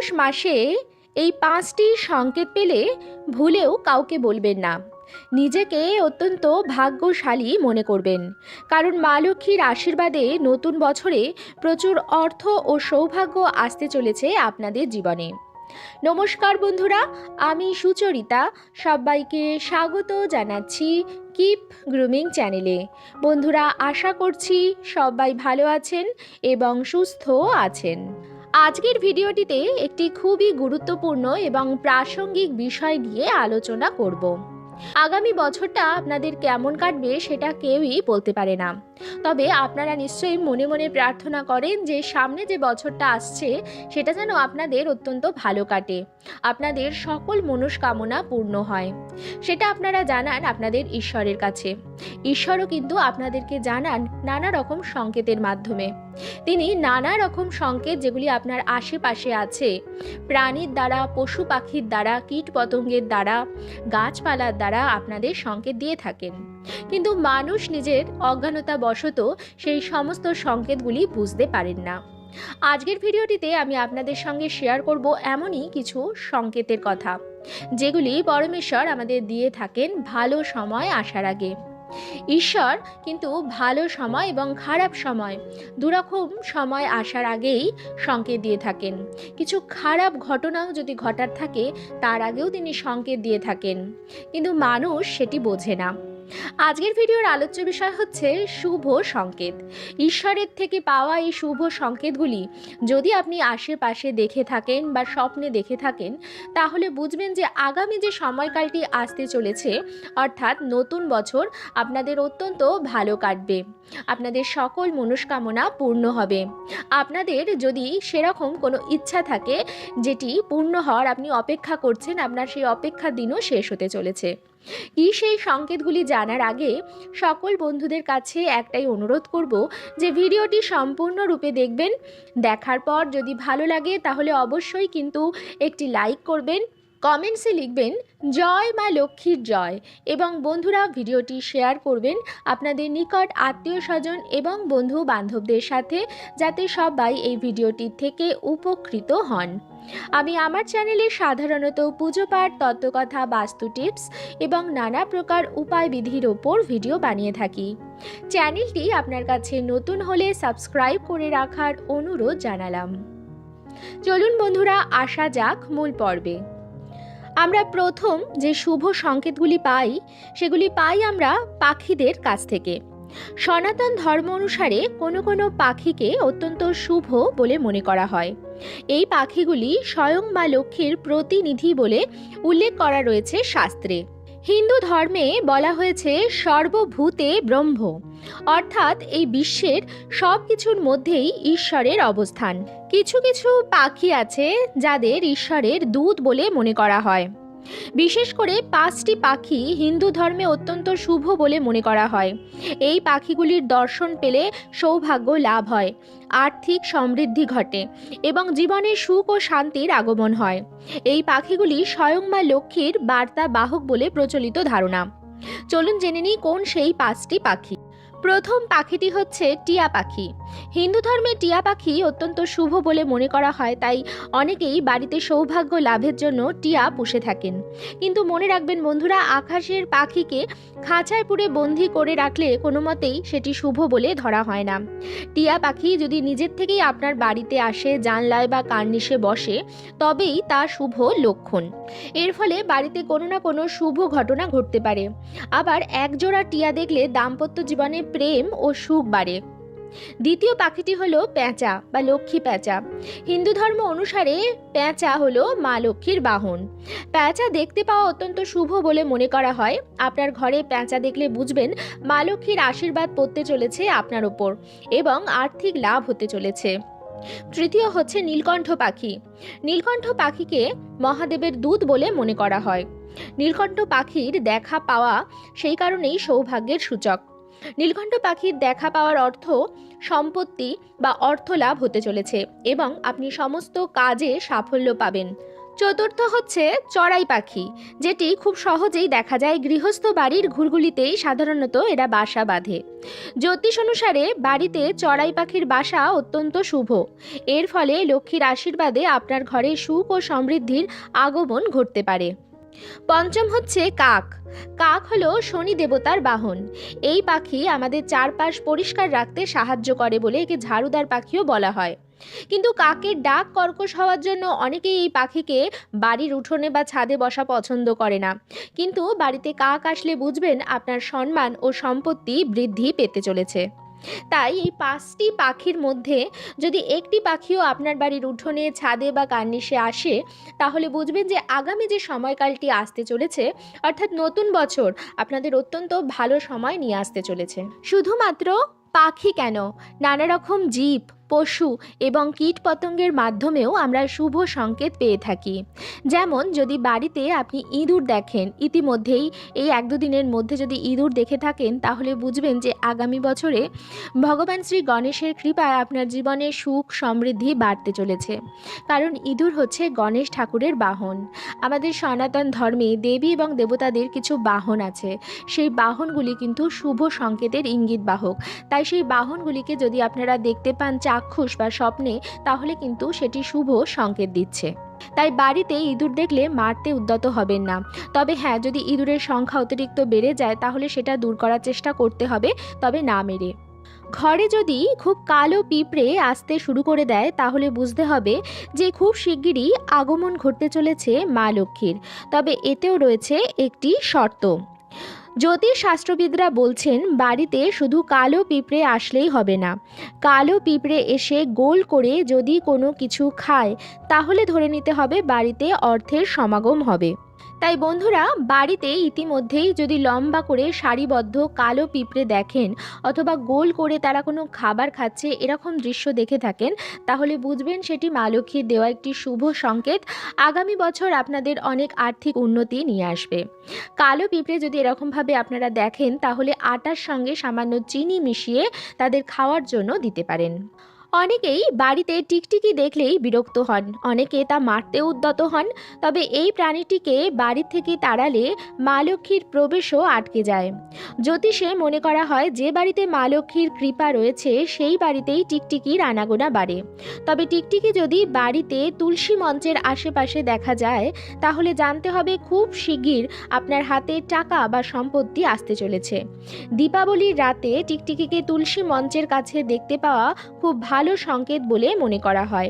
পৌষ মাসে এই 5টি সংকেত পেলে ভুলেও কাউকে বলবেন না। নিজেকে অত্যন্ত ভাগ্যশালী মনে করবেন, কারণ মা লক্ষ্মীর আশীর্বাদে নতুন বছরে প্রচুর অর্থ ও সৌভাগ্য আসতে চলেছে আপনাদের জীবনে। নমস্কার বন্ধুরা, আমি সুচরিতা। সবাইকে স্বাগত জানাচ্ছি কিপ গ্রুমিং চ্যানেলে। বন্ধুরা, আশা করছি সবাই ভালো আছেন এবং সুস্থ আছেন। আজকের ভিডিওটিতে একটি খুবই গুরুত্বপূর্ণ এবং প্রাসঙ্গিক বিষয় নিয়ে আলোচনা করব। আগামী বছরটা আপনাদের কেমন কাটবে সেটা কেউই বলতে পারে না, তবে আপনারা নিশ্চয়ই মনে মনে প্রার্থনা করেন যে সামনে যে বছরটা আসছে সেটা যেন আপনাদের অত্যন্ত ভালো কাটে, আপনাদের সকল মনস্কামনা পূর্ণ হয়। সেটা আপনারা জানান আপনাদের ঈশ্বরের কাছে। ঈশ্বরও কিন্তু আপনাদেরকে জানান নানা রকম সংকেতের মাধ্যমে। তিনি নানা রকম সংকেত, যেগুলি আপনার আশেপাশে আছে, প্রাণীর দ্বারা, পশু পাখির দ্বারা, কীট পতঙ্গের দ্বারা, গাছপালার দ্বারা আপনাদের সংকেত দিয়ে থাকেন। কিন্তু মানুষ নিজের অজ্ঞানতা বশত সেই সমস্ত সংকেতগুলি বুঝতে পারেন না। আজকের ভিডিওটিতে আমি আপনাদের সঙ্গে শেয়ার করব এমনই কিছু সংকেতের কথা, যেগুলি পরমেশ্বর আমাদের দিয়ে থাকেন ভালো সময় আসার আগে। ঈশ্বর কিন্তু ভালো সময় এবং খারাপ সময়, দুরকম সময় আসার আগেই সংকেত দিয়ে থাকেন। কিছু খারাপ ঘটনাও যদি ঘটার থাকে তার আগেও তিনি সংকেত দিয়ে থাকেন, কিন্তু মানুষ সেটি বোঝে না। আজকের ভিডিওর আলোচ্য বিষয় হচ্ছে শুভ সংকেত। ঈশ্বরের থেকে পাওয়া এই শুভ সংকেতগুলি যদি আপনি আশেপাশে দেখে থাকেন বা স্বপ্নে দেখে থাকেন, তাহলে বুঝবেন যে আগামী যে সময়কালটি আসতে চলেছে, অর্থাৎ নতুন বছর, আপনাদের অত্যন্ত ভালো কাটবে। আপনাদের সকল মনস্কামনা পূর্ণ হবে। আপনাদের যদি সেরকম কোনো ইচ্ছা থাকে যেটি পূর্ণ হওয়ার আপনি অপেক্ষা করছেন, আপনার সেই অপেক্ষার দিনও শেষ হতে চলেছে। কি সেই সংকেতগুলি জানার আগে সকল বন্ধুদের কাছে একটাই অনুরোধ করব যে ভিডিওটি সম্পূর্ণরূপে দেখবেন। দেখার পর যদি ভালো লাগে তাহলে অবশ্যই কিন্তু একটি লাইক করবেন, কমেন্টসে লিখবেন জয় মা লক্ষ্মীর জয়, এবং বন্ধুরা ভিডিওটি শেয়ার করবেন আপনাদের নিকট আত্মীয় স্বজন এবং বন্ধু বান্ধবদের সাথে, যাতে সবাই এই ভিডিওটি থেকে উপকৃত হন। আমি আমার চ্যানেলে সাধারণত পুজো পাঠ, তত্ত্বকথা, বাস্তু টিপস এবং নানা প্রকার উপায় বিধির ওপর ভিডিও বানিয়ে থাকি। চ্যানেলটি আপনার কাছে নতুন হলে সাবস্ক্রাইব করে রাখার অনুরোধ জানালাম। চলুন বন্ধুরা, আসা যাক মূল পর্বে। আমরা প্রথম যে শুভ সংকেতগুলি পাই সেগুলি পাই আমরা পাখিদের কাছ থেকে। সনাতন ধর্ম অনুসারে কোনো কোনো পাখিকে অত্যন্ত শুভ বলে মনে করা হয়। এই পাখিগুলি স্বয়ং মা লক্ষ্মীর প্রতিনিধি বলে উল্লেখ করা রয়েছে শাস্ত্রে। হিন্দু ধর্মে বলা হয়েছে সর্বভূতে ব্রহ্ম, অর্থাৎ এই বিশ্বের সব কিছুর মধ্যেই ঈশ্বরের অবস্থান। কিছু কিছু পাখি আছে যাদের ঈশ্বরের দূত বলে মনে করা হয়। বিশেষ করে 5টি পাখি হিন্দু ধর্মে অত্যন্ত শুভ বলে মনে করা হয়। এই পাখিগুলির দর্শন পেলে সৌভাগ্য লাভ হয়, আর্থিক সমৃদ্ধি ঘটে এবং জীবনে সুখ ও শান্তির আগমন হয়। এই পাখিগুলি স্বয়ং মা লক্ষ্মীর বার্তা বাহক বলে প্রচলিত ধারণা। চলুন জেনে নিই কোন সেই 5টি পাখি। প্রথম পাখিটি হচ্ছে টিয়া পাখি। হিন্দু ধর্মে টিয়া পাখি অত্যন্ত শুভ বলে মনে করা হয়, তাই অনেকেই বাড়িতে সৌভাগ্য লাভের জন্য টিয়া পুষে থাকেন। কিন্তু মনে রাখবেন বন্ধুরা, আকাশের পাখিকে খাঁচায় পুরে বন্দি করে রাখলে কোনো মতেই সেটি শুভ বলে ধরা হয় না। টিয়া পাখি যদি নিজের থেকেই আপনার বাড়িতে আসে, জানলায় বা কার্নিশে বসে, তবেই তা শুভ লক্ষণ। এর ফলে বাড়িতে কোনো না কোনো শুভ ঘটনা ঘটতে পারে। আবার একজোড়া টিয়া দেখলে দাম্পত্য জীবনে প্রেম ও সুখ বাড়ে। দ্বিতীয় পাখিটি হলো পেঁচা বা লক্ষ্মী পেঁচা। হিন্দু ধর্ম অনুসারে পেঁচা হলো মা লক্ষ্মীর বাহন। পেঁচা দেখতে পাওয়া অত্যন্ত শুভ বলে মনে করা হয়। আপনার ঘরে পেঁচা দেখলে বুঝবেন মা লক্ষ্মীর আশীর্বাদ পড়তে চলেছে আপনার ওপর এবং আর্থিক লাভ হতে চলেছে। তৃতীয় হচ্ছে নীলকণ্ঠ পাখি। নীলকণ্ঠ পাখিকে মহাদেবের দূত বলে মনে করা হয়। নীলকণ্ঠ পাখির দেখা পাওয়া সেই কারণেই সৌভাগ্যের সূচক। নীলকণ্ঠ পাখির দেখা পাওয়ার অর্থ সম্পত্তি বা অর্থ লাভ হতে চলেছে এবং আপনি সমস্ত কাজে সাফল্য পাবেন। চতুর্থ হচ্ছে চড়াই পাখি, যেটি খুব সহজেই দেখা যায় গৃহস্থ বাড়ির ঘরগুলিতেই সাধারণত এরা বাসা বাঁধে। জ্যোতিষ অনুসারে বাড়িতে চড়াই পাখির বাসা অত্যন্ত শুভ। এর ফলে লক্ষ্মীর আশীর্বাদে আপনার ঘরে সুখ ও সমৃদ্ধির আগমন ঘটতে পারে। পঞ্চম হচ্ছে কাক। কাক হলো শনি দেবতার বাহন। এই পাখি আমাদের চারপাশ পরিষ্কার রাখতে সাহায্য করে বলে একে ঝাড়ুদার পাখিও বলা হয়। কিন্তু কাকের ডাক কর্কশ হওয়ার জন্য অনেকেই এই পাখিকে বাড়ির উঠোনে বা ছাদে বসা পছন্দ করে না। কিন্তু বাড়িতে কাক আসলে বুঝবেন আপনার সম্মান ও সম্পত্তি বৃদ্ধি পেতে চলেছে। তাই এই 5টি পাখির মধ্যে যদি একটি পাখিও আপনার বাড়ির উঠোনে, ছাদে বা কার্নিশে আসে, তাহলে বুঝবেন যে আগামী যে সময়কালটি আসতে চলেছে, অর্থাৎ নতুন বছর আপনাদের অত্যন্ত ভালো সময় নিয়ে আসতে চলেছে। শুধুমাত্র পাখি কেন, নানা রকম জীব, পশু এবং কীট পতঙ্গের মাধ্যমেও আমরা শুভ সংকেত পেয়ে থাকি। যেমন যদি বাড়িতে আপনি ইঁদুর দেখেন, ইতিমধ্যেই এই 1-2 দিনের মধ্যে যদি ইঁদুর দেখে থাকেন, তাহলে বুঝবেন যে আগামী বছরে ভগবান শ্রী গণেশের কৃপায় আপনার জীবনে সুখ সমৃদ্ধি বাড়তে চলেছে। কারণ ইঁদুর হচ্ছে গণেশ ঠাকুরের বাহন। আমাদের সনাতন ধর্মে দেবী এবং দেবতাদের কিছু বাহন আছে, সেই বাহনগুলি কিন্তু শুভ সংকেতের ইঙ্গিত বাহক। তাই সেই বাহনগুলিকে যদি আপনারা দেখতে পান চাক্ষুষ বা স্বপ্নে, তাহলে কিন্তু সেটি শুভ সংকেত দিচ্ছে। তাই বাড়িতে ইঁদুর দেখলে মারতে উদ্যত হবেন না। তবে হ্যাঁ, যদি ইঁদুরের সংখ্যা অতিরিক্ত বেড়ে যায় তাহলে সেটা দূর করার চেষ্টা করতে হবে, তবে না মেরে। ঘরে যদি খুব কালো পিঁপড়ে আসতে শুরু করে দেয়, তাহলে বুঝতে হবে যে খুব শিগগিরই আগমন ঘটতে চলেছে মা লক্ষ্মীর। তবে এতেও রয়েছে একটি শর্ত। জ্যোতিষ শাস্ত্রবিদরা বলছেন বাড়িতে শুধু কালো পিঁপড়ে আসলেই হবে না। কালো পিঁপড়ে এসে গোল করে যদি কোনো কিছু খায়, তাহলে ধরে নিতে হবে বাড়িতে অর্থের সমাগম হবে। তাই বন্ধুরা, বাড়িতে ইতিমধ্যেই যদি লম্বা করে সারিবদ্ধ কালো পিঁপড়ে দেখেন, অথবা গোল করে তারা কোনো খাবার খাচ্ছে, এরকম দৃশ্য দেখে থাকেন, তাহলে বুঝবেন সেটি মা লক্ষ্মীর দেওয়া একটি শুভ সংকেত। আগামী বছর আপনাদের অনেক আর্থিক উন্নতি নিয়ে আসবে। কালো পিঁপড়ে যদি এরকমভাবে আপনারা দেখেন, তাহলে আটার সঙ্গে সামান্য চিনি মিশিয়ে তাদের খাওয়ার জন্য দিতে পারেন। অনেকেই বাড়িতে টিকটিকি দেখলেই বিরক্ত হন, অনেকে তা মারতে উদ্যত হন। তবে এই প্রাণীটিকে বাড়ি থেকে তাড়ালে মা লক্ষ্মীর প্রবেশও আটকে যায়। জ্যোতিষে মনে করা হয় যে বাড়িতে মা লক্ষ্মীর কৃপা রয়েছে সেই বাড়িতেই টিকটিকির আনাগোনা বাড়ে। তবে টিকটিকি যদি বাড়িতে তুলসী মঞ্চের আশেপাশে দেখা যায়, তাহলে জানতে হবে খুব শিগগির আপনার হাতে টাকা বা সম্পত্তি আসতে চলেছে। দীপাবলির রাতে টিকটিকিকে তুলসী মঞ্চের কাছে দেখতে পাওয়া খুব ভালো সংকেত বলে মনে করা হয়।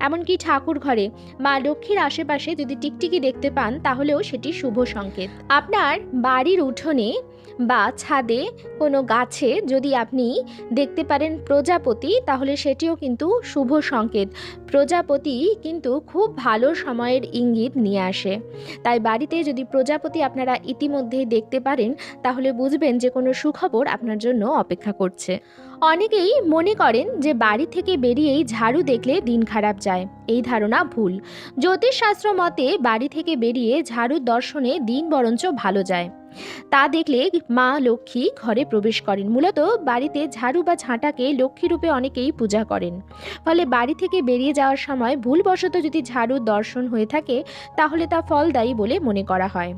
এমনকি ঠাকুর ঘরে মা লক্ষ্মীর আশেপাশে যদি টিকটিকি দেখতে পান, তাহলেও সেটি শুভ সংকেত। আপনার বাড়ির উঠোনে বা ছাদে কোনো গাছে যদি আপনি দেখতে পারেন প্রজাপতি, তাহলে সেটিও কিন্তু শুভ সংকেত। প্রজাপতি কিন্তু খুব ভালো সময়ের ইঙ্গিত নিয়ে আসে। তাই বাড়িতে যদি প্রজাপতি আপনারা ইতিমধ্যেই দেখতে পারেন, তাহলে বুঝবেন যে কোনো সুখবর আপনার জন্য অপেক্ষা করছে। অনেকেই মনে করেন যে বাড়ি থেকে বেরিয়েই ঝাড়ু দেখলে দিন খারাপ যায়। এই ধারণা ভুল। জ্যোতিষশাস্ত্র মতে বাড়ি থেকে বেরিয়ে ঝাড়ুর দর্শনে দিন বরঞ্চ ভালো যায়। তা দেখলে মা লক্ষ্মী ঘরে প্রবেশ করেন। মূলত বাড়িতে ঝাড়ু বা ঝাঁটাকে লক্ষ্মী রূপে অনেকেই পূজা করেন। ফলে বাড়ি থেকে বেরিয়ে যাওয়ার সময় ভুলবশত যদি ঝাড়ুর দর্শন হয়ে থাকে, তাহলে তা ফলদায়ী বলে মনে করা হয়।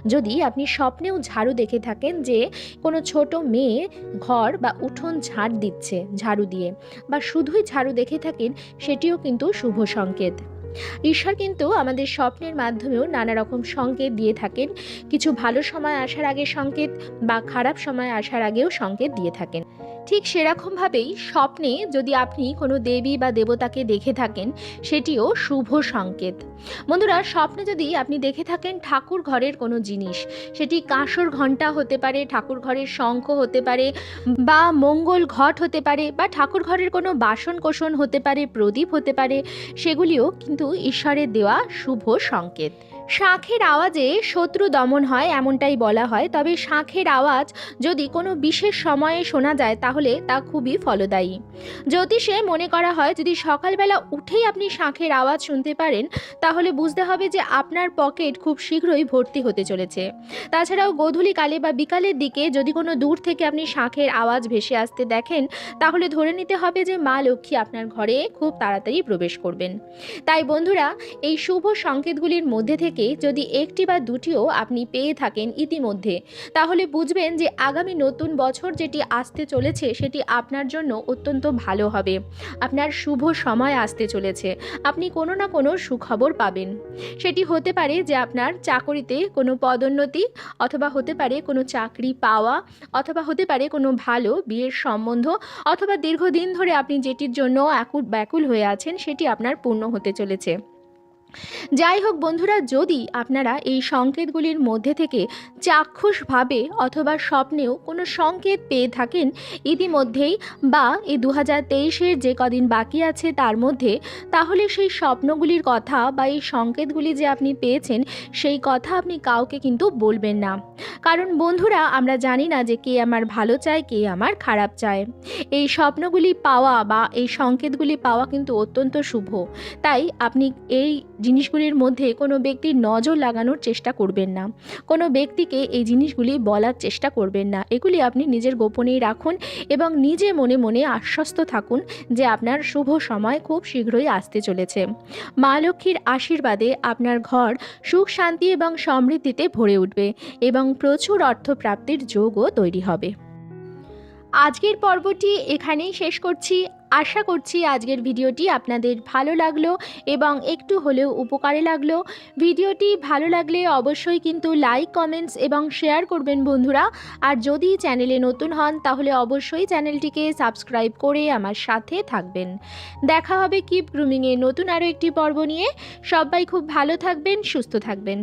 যদি আপনি স্বপ্নেও ঝাড়ু দেখে থাকেন যে কোনো ছোট মেয়ে ঘর বা উঠোন ঝাড় দিচ্ছে ঝাড়ু দিয়ে, বা শুধুই ঝাড়ু দেখে থাকেন, সেটিও কিন্তু শুভ সংকেত। ঈশ্বর কিন্তু আমাদের স্বপ্নের মাধ্যমেও নানা রকম সংকেত দিয়ে থাকেন। কিছু ভালো সময় আসার আগে সংকেত, বা খারাপ সময় আসার আগেও সংকেত দিয়ে থাকেন। ঠিক সেরকমভাবেই স্বপ্নে যদি আপনি কোনো দেবী বা দেবতাকে দেখে থাকেন, সেটিও শুভ সংকেত। বন্ধুরা, স্বপ্নে যদি আপনি দেখে থাকেন ঠাকুর ঘরের কোনো জিনিস, সেটি কাঁসর ঘণ্টা হতে পারে, ঠাকুর ঘরের শঙ্খ হতে পারে, বা মঙ্গল ঘট হতে পারে, বা ঠাকুর ঘরের কোনো বাসন কোসন হতে পারে, প্রদীপ হতে পারে, সেগুলিও কিন্তু ঈশ্বরের দেওয়া শুভ সংকেত। শাঁখের আওয়াজে শত্রু দমন হয় এমনটাই বলা হয়, তবে শাঁখের আওয়াজ যদি কোনো বিশেষ সময়ে শোনা যায় তাহলে তা খুবই ফলদায়ী। জ্যোতিষে মনে করা হয় যদি সকালবেলা উঠেই আপনি শাঁখের আওয়াজ শুনতে পারেন তাহলে বুঝতে হবে যে আপনার পকেট খুব শীঘ্রই ভর্তি হতে চলেছে। তাছাড়াও গোধূলিকালে বা বিকালের দিকে যদি কোনো দূর থেকে আপনি শাঁখের আওয়াজ ভেসে আসতে দেখেন তাহলে ধরে নিতে হবে যে মা লক্ষ্মী আপনার ঘরে খুব তাড়াতাড়ি প্রবেশ করবেন। তাই বন্ধুরা, এই শুভ সংকেতগুলির মধ্যে থেকে যদি একটি বা দুটিও আপনি পেয়ে থাকেন ইতিমধ্যে, তাহলে বুঝবেন যে আগামী নতুন বছর যেটি আসতে চলেছে সেটি আপনার জন্য অত্যন্ত ভালো হবে। আপনার শুভ সময় আসতে চলেছে, আপনি কোনো না কোনো সুখবর পাবেন। সেটি হতে পারে যে আপনার চাকরিতে কোনো পদোন্নতি, অথবা হতে পারে কোনো চাকরি পাওয়া, অথবা হতে পারে কোনো ভালো বিয়ের সম্বন্ধ, অথবা দীর্ঘদিন ধরে আপনি যেটির জন্য ব্যাকুল হয়ে আছেন সেটি আপনার পূর্ণ হতে চলেছে। যাই হোক বন্ধুরা, যদি আপনারা এই সংকেতগুলির মধ্যে থেকে চাক্ষুষভাবে অথবা স্বপ্নেও কোনো সংকেত পেয়ে থাকেন ইতিমধ্যেই, বা এই 2023-এর যে কদিন বাকি আছে তার মধ্যে, তাহলে সেই স্বপ্নগুলির কথা বা এই সংকেতগুলি যে আপনি পেয়েছেন সেই কথা আপনি কাউকে কিন্তু বলবেন না। কারণ বন্ধুরা, আমরা জানি না যে কে আমার ভালো চায়, কে আমার খারাপ চায়। এই স্বপ্নগুলি পাওয়া বা এই সংকেতগুলি পাওয়া কিন্তু অত্যন্ত শুভ। তাই আপনি এই জিনিসগুলির মধ্যে কোনো ব্যক্তির নজর লাগানোর চেষ্টা করবেন না, কোনো ব্যক্তিকে এই জিনিসগুলি বলার চেষ্টা করবেন না। এগুলি আপনি নিজের গোপনেই রাখুন এবং নিজে মনে মনে আশ্বস্ত থাকুন যে আপনার শুভ সময় খুব শীঘ্রই আসতে চলেছে। মা লক্ষ্মীর আশীর্বাদে আপনার ঘর সুখ শান্তি এবং সমৃদ্ধিতে ভরে উঠবে এবং প্রচুর অর্থপ্রাপ্তির যোগও তৈরি হবে। আজকের পর্বটি এখানেই শেষ করছি। আশা করছি আজকের ভিডিওটি আপনাদের ভালো লাগলো এবং একটু হলেও উপকারে লাগলো। ভিডিওটি ভালো লাগলে অবশ্যই কিন্তু লাইক, কমেন্টস এবং শেয়ার করবেন বন্ধুরা। আর যদি চ্যানেলে নতুন হন তাহলে অবশ্যই চ্যানেলটিকে সাবস্ক্রাইব করে আমার সাথে থাকবেন। দেখা হবে কিপ গ্রুমিংয়ের নতুন আরও একটি পর্ব নিয়ে। সবাই খুব ভালো থাকবেন, সুস্থ থাকবেন।